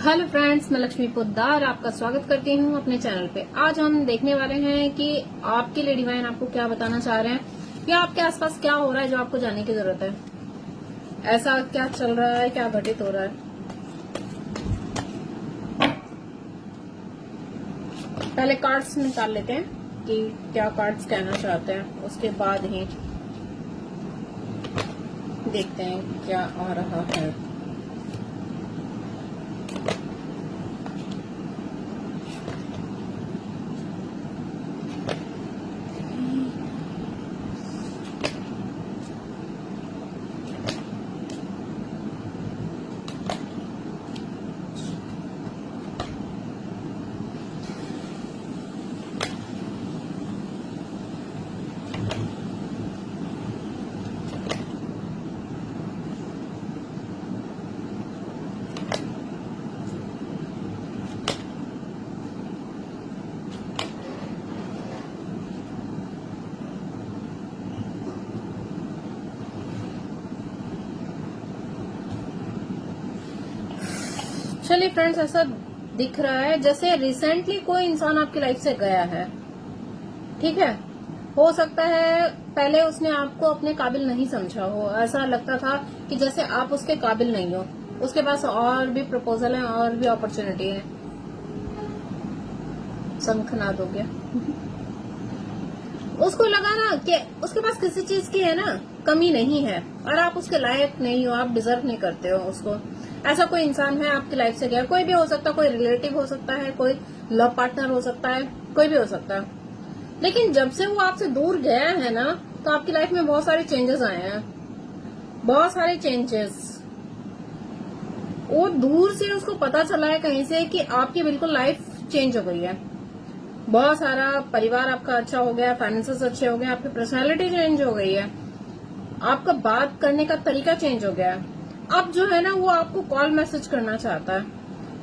Hello friends, मैं लक्ष्मी पोद्दार आपका स्वागत करती हूँ अपने चैनल पे। आज हम देखने वाले हैं कि आपके लिए डिवाइन आपको क्या बताना चाह रहे हैं या आपके आसपास क्या हो रहा है जो आपको जानने की जरूरत है। ऐसा क्या चल रहा है, क्या घटित हो रहा है। पहले कार्ड्स निकाल लेते हैं कि क्या कार्ड्स कहना चाहते हैं, उसके बाद ही देखते हैं क्या आ रहा है। चलिए फ्रेंड्स, ऐसा दिख रहा है जैसे रिसेंटली कोई इंसान आपकी लाइफ से गया है। ठीक है, हो सकता है पहले उसने आपको अपने काबिल नहीं समझा हो। ऐसा लगता था कि जैसे आप उसके काबिल नहीं हो, उसके पास और भी प्रपोजल है, और भी अपॉर्चुनिटी है। शंखनाद हो गया। उसको लगा ना कि उसके पास किसी चीज की है ना कमी नहीं है, और आप उसके लायक नहीं हो, आप डिजर्व नहीं करते हो उसको। ऐसा कोई इंसान है आपकी लाइफ से गया, कोई भी हो सकता है, कोई रिलेटिव हो सकता है, कोई लव पार्टनर हो सकता है, कोई भी हो सकता है। लेकिन जब से वो आपसे दूर गया है ना, तो आपकी लाइफ में बहुत सारे चेंजेस आए हैं, बहुत सारे चेंजेस। वो दूर से उसको पता चला है कहीं से कि आपकी बिल्कुल लाइफ चेंज हो गई है। बहुत सारा परिवार आपका अच्छा हो गया, फाइनेंसेस अच्छे हो गए, आपकी पर्सनैलिटी चेंज हो गई है, आपका बात करने का तरीका चेंज हो गया है। अब जो है ना वो आपको कॉल मैसेज करना चाहता है,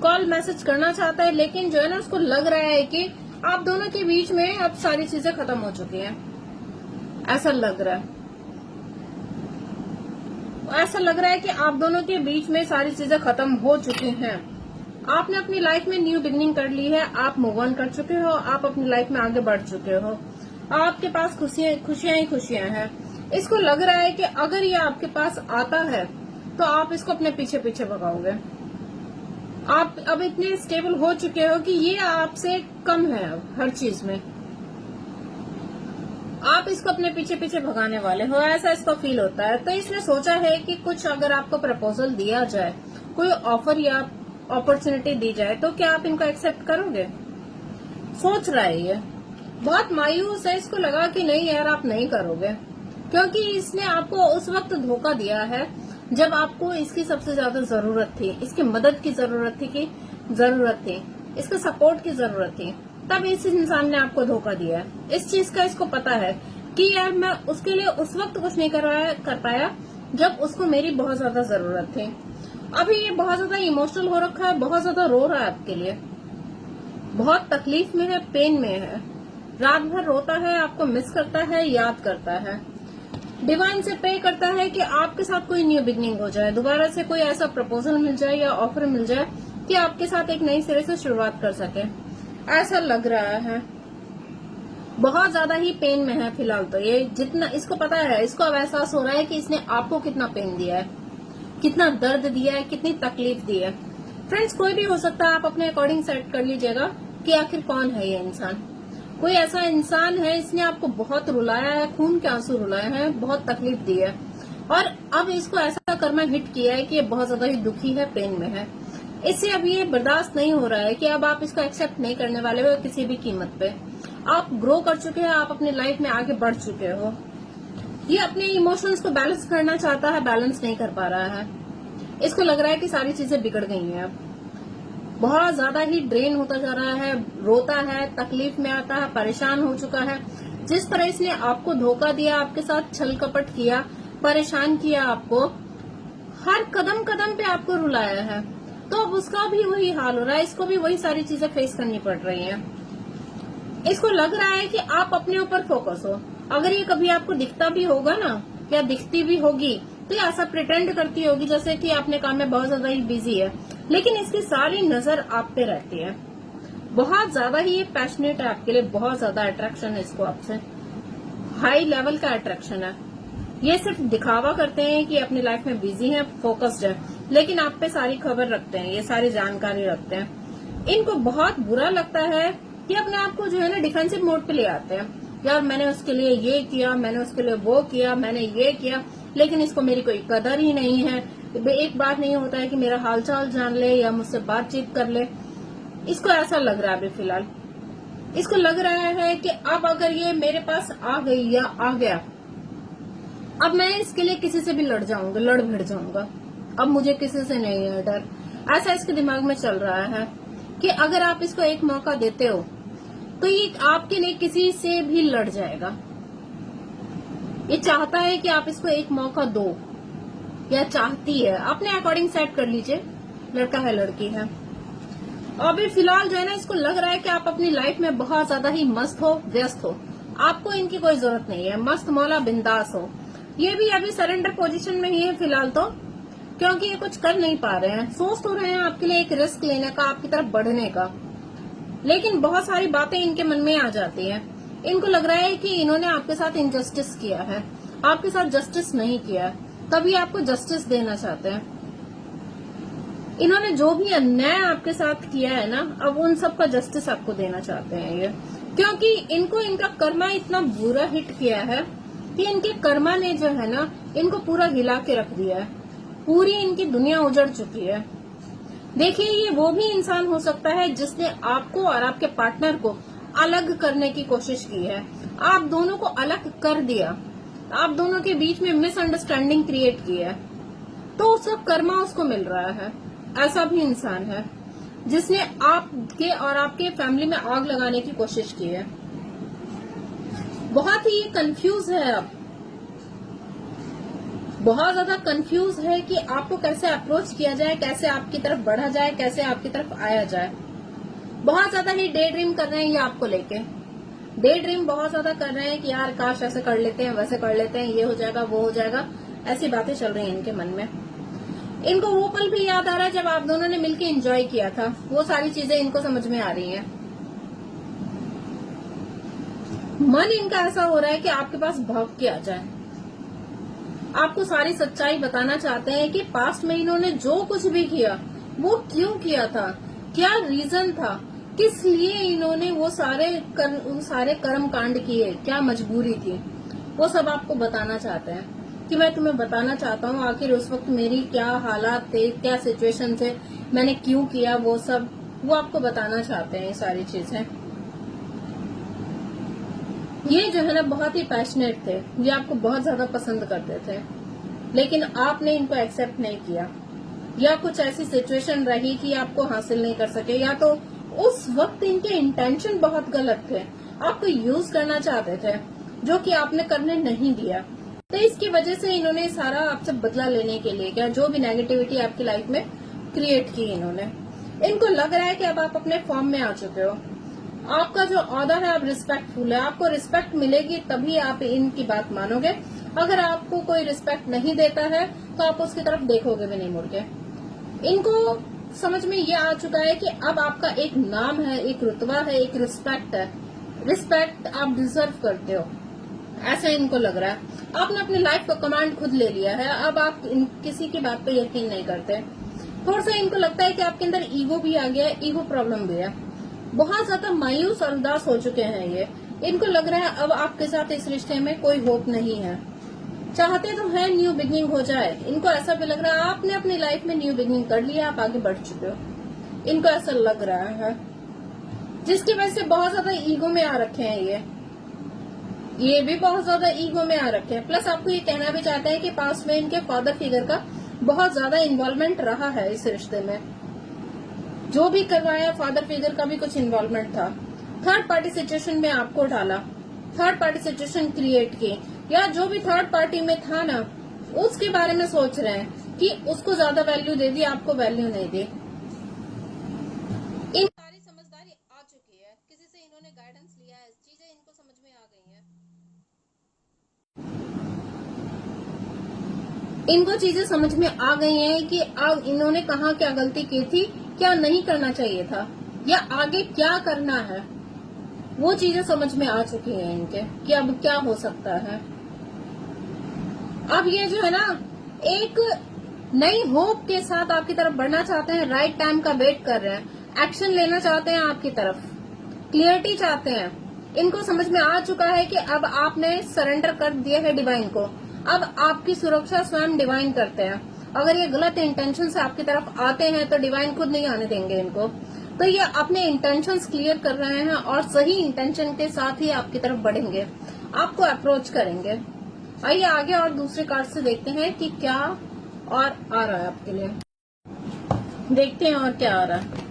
कॉल मैसेज करना चाहता है, लेकिन जो है ना उसको लग रहा है कि आप दोनों के बीच में अब सारी चीजें खत्म हो चुकी हैं। ऐसा लग रहा है, ऐसा लग रहा है कि आप दोनों के बीच में सारी चीजें खत्म हो चुकी हैं। आपने अपनी लाइफ में न्यू बिगनिंग कर ली है, आप मूव ऑन कर चुके हो, आप अपनी लाइफ में आगे बढ़ चुके हो, आपके पास खुशियां ही खुशियां हैं। इसको लग रहा है कि अगर ये आपके पास आता है तो आप इसको अपने पीछे पीछे भगाओगे। आप अब इतने स्टेबल हो चुके हो कि ये आपसे कम है अब हर चीज में, आप इसको अपने पीछे पीछे भगाने वाले हो, ऐसा इसको फील होता है। तो इसने सोचा है कि कुछ अगर आपको प्रपोजल दिया जाए, कोई ऑफर या अपॉर्चुनिटी दी जाए, तो क्या आप इनको एक्सेप्ट करोगे। सोच रहा है ये, बहुत मायूस है। इसको लगा कि नहीं यार, आप नहीं करोगे, क्योंकि इसने आपको उस वक्त धोखा दिया है जब आपको इसकी सबसे ज्यादा जरूरत थी, इसकी मदद की जरूरत थी, इसके सपोर्ट की जरूरत थी। तब इस इंसान ने आपको धोखा दिया है। इस चीज का इसको पता है कि यार मैं उसके लिए उस वक्त कुछ नहीं कर पाया जब उसको मेरी बहुत ज्यादा जरूरत थी। अभी ये बहुत ज्यादा इमोशनल हो रखा है, बहुत ज्यादा रो रहा है आपके लिए, बहुत तकलीफ में है, पेन में है, रात भर रोता है, आपको मिस करता है, याद करता है। डिवाइन से प्रे करता है कि आपके साथ कोई न्यू बिगनिंग हो जाए, दोबारा से कोई ऐसा प्रपोजल मिल जाए या ऑफर मिल जाए कि आपके साथ एक नई सिरे से शुरुआत कर सके। ऐसा लग रहा है, बहुत ज्यादा ही पेन में है फिलहाल। तो ये जितना इसको पता है, इसको अब एहसास हो रहा है कि इसने आपको कितना पेन दिया है, कितना दर्द दिया है, कितनी तकलीफ दी है। फ्रेंड्स, कोई भी हो सकता है, आप अपने अकॉर्डिंग सेट कर लीजिएगा कि आखिर कौन है ये इंसान। कोई ऐसा इंसान है, इसने आपको बहुत रुलाया है, खून के आंसू रुलाए हैं, बहुत तकलीफ दी है, और अब इसको ऐसा कर्मा हिट किया है कि ये बहुत ज्यादा ही दुखी है, पेन में है। इससे अब ये बर्दाश्त नहीं हो रहा है कि अब आप इसको एक्सेप्ट नहीं करने वाले हो किसी भी कीमत पे। आप ग्रो कर चुके हैं, आप अपनी लाइफ में आगे बढ़ चुके हो। ये अपने इमोशंस को बैलेंस करना चाहता है, बैलेंस नहीं कर पा रहा है। इसको लग रहा है कि सारी चीजें बिगड़ गई हैं, अब बहुत ज्यादा ही ड्रेन होता जा रहा है, रोता है, तकलीफ में आता है, परेशान हो चुका है। जिस तरह इसने आपको धोखा दिया, आपके साथ छल कपट किया, परेशान किया, आपको हर कदम कदम पे आपको रुलाया है, तो अब उसका भी वही हाल हो रहा है, इसको भी वही सारी चीजें फेस करनी पड़ रही हैं। इसको लग रहा है कि आप अपने ऊपर फोकस हो। अगर ये कभी आपको दिखता भी होगा ना, या दिखती भी होगी, तो ये ऐसा प्रिटेंड करती होगी जैसे कि अपने काम में बहुत ज्यादा ही बिजी है, लेकिन इसकी सारी नजर आप पे रहती है। बहुत ज्यादा ही ये पैशनेट है आपके लिए, बहुत ज्यादा अट्रैक्शन है इसको आपसे, हाई लेवल का अट्रैक्शन है। ये सिर्फ दिखावा करते हैं कि अपनी लाइफ में बिजी हैं, फोकस्ड है, लेकिन आप पे सारी खबर रखते हैं, ये सारी जानकारी रखते हैं। इनको बहुत बुरा लगता है कि अपने आप को जो है ना डिफेंसिव मोड पे ले आते हैं। यार मैंने उसके लिए ये किया, मैंने उसके लिए वो किया, मैंने ये किया, लेकिन इसको मेरी कोई कदर ही नहीं है। एक बात नहीं होता है कि मेरा हालचाल जान ले या मुझसे बातचीत कर ले। इसको ऐसा लग रहा है अभी फिलहाल, इसको लग रहा है कि अब अगर ये मेरे पास आ गई या आ गया, अब मैं इसके लिए किसी से भी लड़ जाऊंगा, लड़ भिड़ जाऊंगा, अब मुझे किसी से नहीं है डर। ऐसा इसके दिमाग में चल रहा है कि अगर आप इसको एक मौका देते हो तो ये आपके लिए किसी से भी लड़ जाएगा। ये चाहता है कि आप इसको एक मौका दो, या चाहती है, अपने अकॉर्डिंग सेट कर लीजिए, लड़का है लड़की है। और अभी फिलहाल जो है ना इसको लग रहा है कि आप अपनी लाइफ में बहुत ज्यादा ही मस्त हो, व्यस्त हो, आपको इनकी कोई जरूरत नहीं है, मस्त मौला बिंदास हो। ये भी अभी सरेंडर पोजीशन में ही है फिलहाल तो, क्योंकि ये कुछ कर नहीं पा रहे हैं। सोच तो रहे हैं आपके लिए एक रिस्क लेने का, आपकी तरफ बढ़ने का, लेकिन बहुत सारी बातें इनके मन में आ जाती हैं। इनको लग रहा है कि इन्होंने आपके साथ इनजस्टिस किया है, आपके साथ जस्टिस नहीं किया है, तभी आपको जस्टिस देना चाहते हैं। इन्होंने जो भी अन्याय आपके साथ किया है ना, अब उन सब का जस्टिस आपको देना चाहते हैं ये, क्योंकि इनको इनका कर्मा इतना बुरा हिट किया है कि इनके कर्मा ने जो है ना इनको पूरा हिला के रख दिया है, पूरी इनकी दुनिया उजड़ चुकी है। देखिए, ये वो भी इंसान हो सकता है जिसने आपको और आपके पार्टनर को अलग करने की कोशिश की है, आप दोनों को अलग कर दिया, आप दोनों के बीच में मिसअंडरस्टैंडिंग क्रिएट की है, तो उसका कर्मा उसको मिल रहा है। ऐसा भी इंसान है जिसने आपके और आपके फैमिली में आग लगाने की कोशिश की है। बहुत ही कंफ्यूज है, अब बहुत ज्यादा कंफ्यूज है कि आपको कैसे अप्रोच किया जाए, कैसे आपकी तरफ बढ़ा जाए, कैसे आपकी तरफ आया जाए। बहुत ज्यादा ही डे ड्रीम कर रहे हैं ये आपको लेके, डे ड्रीम बहुत ज्यादा कर रहे हैं कि यार काश ऐसे कर लेते हैं, वैसे कर लेते हैं, ये हो जाएगा, वो हो जाएगा, ऐसी बातें चल रही हैं इनके मन में। इनको वो पल भी याद आ रहा है जब आप दोनों ने मिलकर एंजॉय किया था, वो सारी चीजें इनको समझ में आ रही हैं। मन इनका ऐसा हो रहा है कि आपके पास भाग के आ जाए, आपको सारी सच्चाई बताना चाहते हैं कि पास्ट में इन्होंने जो कुछ भी किया वो क्यों किया था, क्या रीजन था, किस लिए इन्होंने वो सारे कर्म कांड किए, क्या मजबूरी थी, वो सब आपको बताना चाहते हैं कि मैं तुम्हें बताना चाहता हूँ आखिर उस वक्त मेरी क्या हालात थे, क्या सिचुएशन थे, मैंने क्यों किया, वो सब वो आपको बताना चाहते हैं। ये सारी चीजें, ये जो है ना बहुत ही पैशनेट थे, ये आपको बहुत ज्यादा पसंद करते थे, लेकिन आपने इनको एक्सेप्ट नहीं किया, या कुछ ऐसी सिचुएशन रही कि आपको हासिल नहीं कर सके, या तो उस वक्त इनके इंटेंशन बहुत गलत थे, आपको यूज करना चाहते थे जो कि आपने करने नहीं दिया। तो इसकी वजह से इन्होंने सारा आपसे बदला लेने के लिए क्या, जो भी नेगेटिविटी आपकी लाइफ में क्रिएट की इन्होंने, इनको लग रहा है कि अब आप अपने फॉर्म में आ चुके हो, आपका जो ऑर्डर है आप रिस्पेक्टफुल है, आपको रिस्पेक्ट मिलेगी तभी आप इनकी बात मानोगे। अगर आपको कोई रिस्पेक्ट नहीं देता है तो आप उसकी तरफ देखोगे भी नहीं मुड़ के। इनको समझ में ये आ चुका है कि अब आपका एक नाम है, एक रुतबा है, एक रिस्पेक्ट है, रिस्पेक्ट आप डिजर्व करते हो, ऐसा इनको लग रहा है। आपने अपनी लाइफ का कमांड खुद ले लिया है, अब आप किसी की बात पे यकीन नहीं करते। थोड़ा सा इनको लगता है कि आपके अंदर ईगो भी आ गया है, ईगो प्रॉब्लम भी है, बहुत ज्यादा मायूस और उदास हो चुके हैं ये। इनको लग रहा है अब आपके साथ इस रिश्ते में कोई होप नहीं है, चाहते तो है न्यू बिगनिंग हो जाए, इनको ऐसा भी लग रहा है आपने अपनी लाइफ में न्यू बिगनिंग कर लिया, आप आगे बढ़ चुके हो, इनको ऐसा लग रहा है, जिसकी वजह से बहुत ज्यादा ईगो में आ रखे हैं ये भी बहुत ज्यादा ईगो में आ रखे हैं। प्लस आपको ये कहना भी चाहते हैं कि पास्ट में इनके फादर फिगर का बहुत ज्यादा इन्वॉल्वमेंट रहा है इस रिश्ते में, जो भी करवाया फादर फिगर का भी कुछ इन्वॉल्वमेंट था, थर्ड पार्टी सिचुएशन में आपको डाला, थर्ड पार्टी सिचुएशन क्रिएट की, या जो भी थर्ड पार्टी में था ना उसके बारे में सोच रहे हैं कि उसको ज्यादा वैल्यू दे दी, आपको वैल्यू नहीं दी। इन सारी समझदारी आ चुकी है, किसी से इन्होंने गाइडेंस लिया है, चीजें इनको समझ में आ गई हैं। इनको चीजें समझ में आ गई हैं कि अब इन्होंने कहाँ क्या गलती की थी, क्या नहीं करना चाहिए था, या आगे क्या करना है। वो चीजें समझ में आ चुकी हैं इनके कि अब क्या हो सकता है। अब ये जो है ना, एक नई होप के साथ आपकी तरफ बढ़ना चाहते हैं, राइट टाइम का वेट कर रहे हैं, एक्शन लेना चाहते हैं आपकी तरफ, क्लियरिटी चाहते हैं। इनको समझ में आ चुका है कि अब आपने सरेंडर कर दिया है डिवाइन को, अब आपकी सुरक्षा स्वयं डिवाइन करते हैं। अगर ये गलत इंटेंशन से आपकी तरफ आते हैं तो डिवाइन खुद नहीं आने देंगे इनको। तो ये अपने इंटेंशंस क्लियर कर रहे हैं और सही इंटेंशन के साथ ही आपकी तरफ बढ़ेंगे, आपको अप्रोच करेंगे। आइए आगे और दूसरे कार्ड से देखते हैं कि क्या और आ रहा है आपके लिए। देखते हैं और क्या आ रहा है।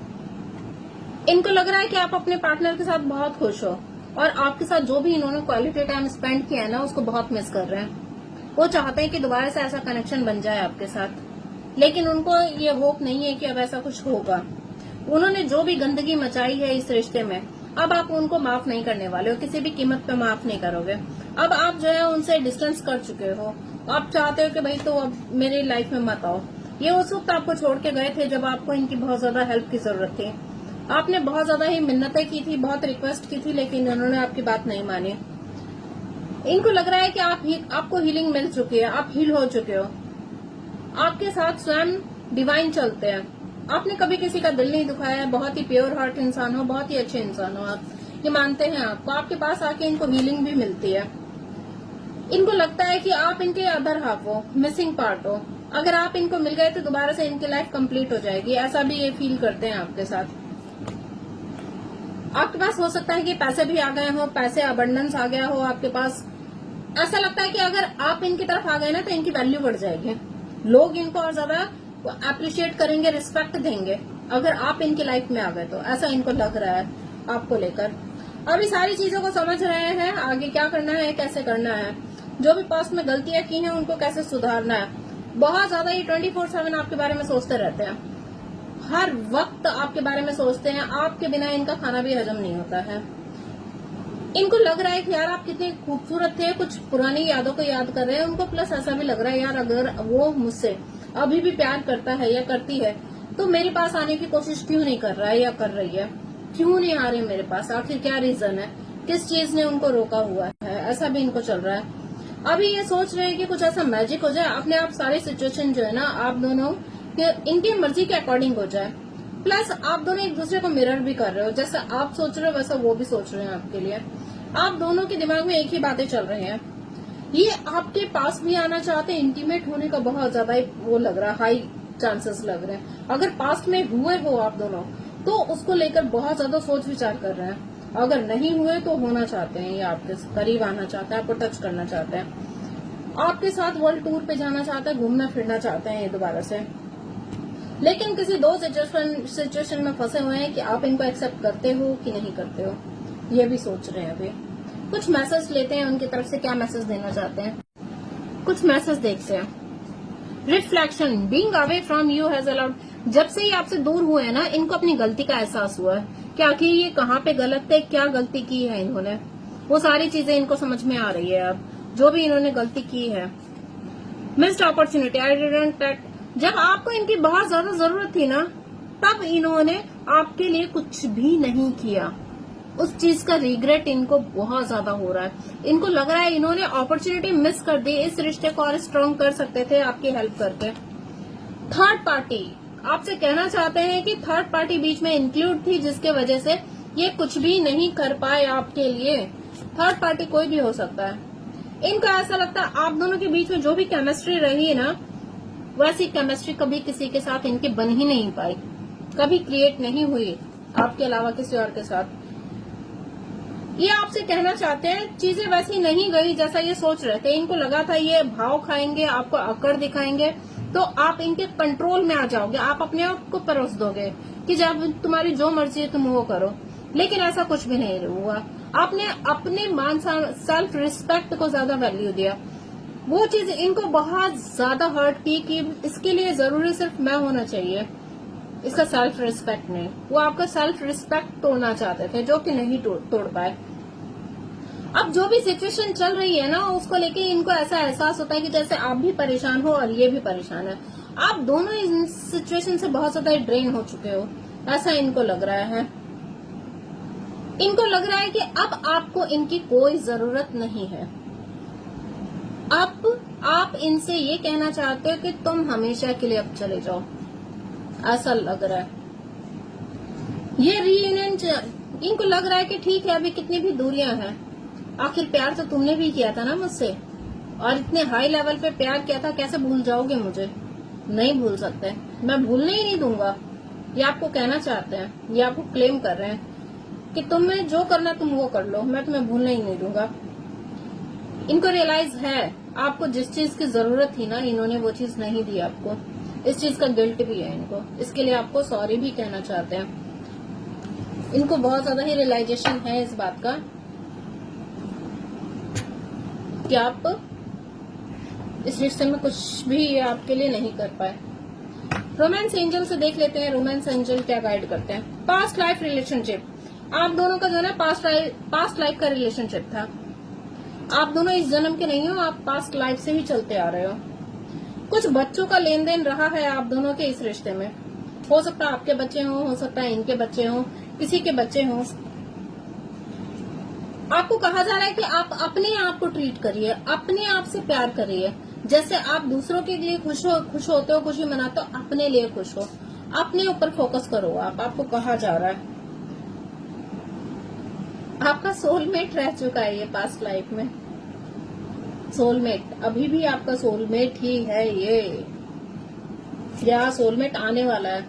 इनको लग रहा है कि आप अपने पार्टनर के साथ बहुत खुश हो और आपके साथ जो भी इन्होंने क्वालिटी टाइम स्पेंड किया है ना, उसको बहुत मिस कर रहे हैं। वो चाहते हैं कि दोबारा से ऐसा कनेक्शन बन जाए आपके साथ, लेकिन उनको ये होप नहीं है कि अब ऐसा कुछ होगा। उन्होंने जो भी गंदगी मचाई है इस रिश्ते में, अब आप उनको माफ नहीं करने वाले हो, किसी भी कीमत पे माफ नहीं करोगे। अब आप जो है उनसे डिस्टेंस कर चुके हो। आप चाहते हो कि भाई तो अब मेरी लाइफ में मत आओ। ये उस वक्त आपको छोड़ के गए थे जब आपको इनकी बहुत ज्यादा हेल्प की जरूरत थी। आपने बहुत ज्यादा ही मिन्नतें की थी, बहुत रिक्वेस्ट की थी, लेकिन उन्होंने आपकी बात नहीं मानी। इनको लग रहा है कि आपको हीलिंग मिल चुकी है, आप हील हो चुके हो। आपके साथ स्वयं डिवाइन चलते हैं। आपने कभी किसी का दिल नहीं दुखाया है, बहुत ही प्योर हार्ट इंसान हो, बहुत ही अच्छे इंसान हो आप, ये मानते हैं आपको। आपके पास आके इनको हीलिंग भी मिलती है। इनको लगता है कि आप इनके अदर हाफ हो, मिसिंग पार्ट हो। अगर आप इनको मिल गए तो दोबारा से इनकी लाइफ कंप्लीट हो जाएगी, ऐसा भी ये फील करते हैं आपके साथ। आपके पास हो सकता है कि पैसे भी आ गए हो, पैसे अबंडेंस आ गया हो आपके पास। ऐसा लगता है कि अगर आप इनकी तरफ आ गए ना तो इनकी वैल्यू बढ़ जाएगी, लोग इनको और ज्यादा अप्रिशिएट करेंगे, रिस्पेक्ट देंगे अगर आप इनकी लाइफ में आ गए तो। ऐसा इनको लग रहा है आपको लेकर। अभी सारी चीजों को समझ रहे हैं, आगे क्या करना है, कैसे करना है, जो भी पास्ट में गलतियां की हैं उनको कैसे सुधारना है। बहुत ज्यादा ये 24/7 आपके बारे में सोचते रहते हैं, हर वक्त आपके बारे में सोचते हैं। आपके बिना इनका खाना भी हजम नहीं होता है। इनको लग रहा है कि यार आप कितने खूबसूरत थे, कुछ पुरानी यादों को याद कर रहे हैं उनको। प्लस ऐसा भी लग रहा है यार अगर वो मुझसे अभी भी प्यार करता है या करती है तो मेरे पास आने की कोशिश क्यों नहीं कर रहा है या कर रही है, क्यों नहीं आ रही मेरे पास, आखिर क्या रीजन है, किस चीज ने उनको रोका हुआ है। ऐसा भी इनको चल रहा है। अभी ये सोच रहे हैं कि कुछ ऐसा मैजिक हो जाए, अपने आप सारी सिचुएशन जो है ना आप दोनों इनकी मर्जी के अकॉर्डिंग हो जाए। प्लस आप दोनों एक दूसरे को मिरर भी कर रहे हो, जैसा आप सोच रहे हो वैसा वो भी सोच रहे हैं आपके लिए। आप दोनों के दिमाग में एक ही बातें चल रही हैं। ये आपके पास भी आना चाहते हैं, इंटीमेट होने का बहुत ज्यादा वो लग रहा है, हाई चांसेस लग रहे हैं। अगर पास्ट में हुए हो आप दोनों तो उसको लेकर बहुत ज्यादा सोच विचार कर रहे हैं। अगर नहीं हुए तो होना चाहते हैं, ये आपके करीब आना चाहते हैं, आपको टच करना चाहते हैं, आपके साथ वर्ल्ड टूर पे जाना चाहते हैं, घूमना फिरना चाहते हैं ये दोबारा से। लेकिन किसी दो सिचुएशन में फंसे हुए हैं कि आप इनको एक्सेप्ट करते हो कि नहीं करते हो, ये भी सोच रहे हैं। अभी कुछ मैसेज लेते हैं उनकी तरफ से, क्या मैसेज देना चाहते हैं, कुछ मैसेज देखते हैं। Reflection, being away from you has allowed. जब से ये आपसे दूर हुए हैं ना, इनको अपनी गलती का एहसास हुआ है कि आखिर ये कहाँ पे गलत थे, क्या गलती की है इन्होंने। वो सारी चीजें इनको समझ में आ रही है अब, जो भी इन्होंने गलती की है। Missed opportunity, I didn't take. जब आपको इनकी बहुत ज्यादा जरूरत थी ना, तब इन्होंने आपके लिए कुछ भी नहीं किया। उस चीज का रिग्रेट इनको बहुत ज्यादा हो रहा है। इनको लग रहा है इन्होंने अपॉर्चुनिटी मिस कर दी, इस रिश्ते को और स्ट्रांग कर सकते थे आपकी हेल्प करके। थर्ड पार्टी आपसे कहना चाहते हैं कि थर्ड पार्टी बीच में इंक्लूड थी, जिसके वजह से ये कुछ भी नहीं कर पाए आपके लिए। थर्ड पार्टी कोई भी हो सकता है। इनको ऐसा लगता है आप दोनों के बीच में जो भी केमिस्ट्री रही है ना, वैसी केमिस्ट्री कभी किसी के साथ इनकी बन ही नहीं पाई, कभी क्रिएट नहीं हुई आपके अलावा किसी और के साथ। ये आपसे कहना चाहते हैं चीजें वैसी नहीं गई जैसा ये सोच रहे थे। इनको लगा था ये भाव खाएंगे, आपको अकड़ दिखाएंगे तो आप इनके कंट्रोल में आ जाओगे, आप अपने आप को परोस दोगे कि जब तुम्हारी जो मर्जी है तुम वो करो। लेकिन ऐसा कुछ भी नहीं हुआ। आपने अपने मान सेल्फ रिस्पेक्ट को ज्यादा वैल्यू दिया। वो चीज इनको बहुत ज्यादा हर्ट की कि इसके लिए जरूरी सिर्फ मैं होना चाहिए, इसका सेल्फ रिस्पेक्ट नहीं। वो आपका सेल्फ रिस्पेक्ट तोड़ना चाहते थे, जो कि नहीं तोड़ पाए। अब जो भी सिचुएशन चल रही है ना, उसको लेके इनको ऐसा एहसास होता है कि जैसे आप भी परेशान हो और ये भी परेशान है। आप दोनों इस सिचुएशन से बहुत ज्यादा ड्रेन हो चुके हो, ऐसा इनको लग रहा है। इनको लग रहा है कि अब आपको इनकी कोई जरूरत नहीं है। अब आप इनसे ये कहना चाहते हो कि तुम हमेशा के लिए अब चले जाओ, ऐसा लग रहा है। ये रीयूनियन इनको लग रहा है कि ठीक है, अभी कितनी भी दूरियां हैं, आखिर प्यार तो तुमने भी किया था ना मुझसे, और इतने हाई लेवल पे प्यार किया था, कैसे भूल जाओगे मुझे? नहीं भूल सकते, मैं भूलने ही नहीं दूंगा। ये आपको कहना चाहते हैं, ये आपको क्लेम कर रहे हैं कि तुम्हें जो करना तुम वो कर लो, मैं तुम्हें भूलने ही नहीं दूंगा। इनको रियलाइज है आपको जिस चीज की जरूरत थी ना, इन्होंने वो चीज नहीं दी आपको। इस चीज का गिल्ट भी है इनको, इसके लिए आपको सॉरी भी कहना चाहते हैं। इनको बहुत ज्यादा ही रियलाइजेशन है इस बात का कि आप इस रिश्ते में कुछ भी आपके लिए नहीं कर पाए। रोमांस एंजल से देख लेते हैं, रोमांस एंजल क्या गाइड करते हैं। पास्ट लाइफ रिलेशनशिप, आप दोनों का जो है ना पास्ट लाइफ का रिलेशनशिप था। आप दोनों इस जन्म के नहीं हो, आप पास्ट लाइफ से ही चलते आ रहे हो। कुछ बच्चों का लेन देन रहा है आप दोनों के इस रिश्ते में। हो सकता है आपके बच्चे हो सकता है इनके बच्चे हो, किसी के बच्चे हो। आपको कहा जा रहा है कि आप अपने आप को ट्रीट करिए, अपने आप से प्यार करिए। जैसे आप दूसरों के लिए खुश होते हो, खुशी मनाते हो, अपने लिए खुश हो, अपने ऊपर फोकस करो। आपको कहा जा रहा है आपका सोलमेट रह चुका है ये पास्ट लाइफ में। सोलमेट अभी भी आपका सोलमेट ही है ये, या सोलमेट आने वाला है,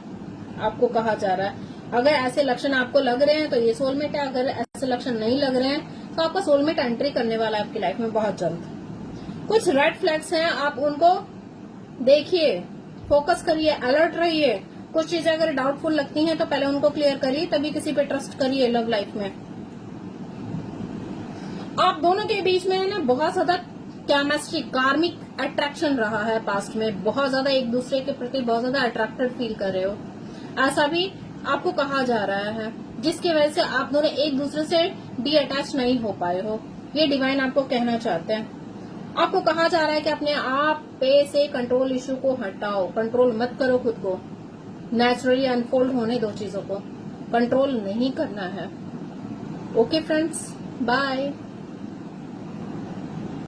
आपको कहा जा रहा है। अगर ऐसे लक्षण आपको लग रहे हैं तो ये सोलमेट है, अगर ऐसे लक्षण नहीं लग रहे हैं तो आपका सोलमेट एंट्री करने वाला है आपकी लाइफ में बहुत जल्द। कुछ रेड फ्लैग्स हैं, आप उनको देखिए, फोकस करिए, अलर्ट रहिए। कुछ चीजें अगर डाउटफुल लगती हैं तो पहले उनको क्लियर करिए, तभी किसी पे ट्रस्ट करिए लव लाइफ में। आप दोनों के बीच में है ना बहुत ज्यादा केमिस्ट्री, कार्मिक अट्रैक्शन रहा है पास्ट में। बहुत ज्यादा एक दूसरे के प्रति बहुत ज्यादा अट्रैक्टेड फील कर रहे हो, ऐसा भी आपको कहा जा रहा है, जिसकी वजह से आप दोनों एक दूसरे से डी अटैच नहीं हो पाए हो। ये डिवाइन आपको कहना चाहते हैं। आपको कहा जा रहा है कि अपने आप पे से कंट्रोल इश्यू को हटाओ, कंट्रोल मत करो खुद को, नेचुरली अनफोल्ड होने दो चीजों को, कंट्रोल नहीं करना है। Okay friends, bye.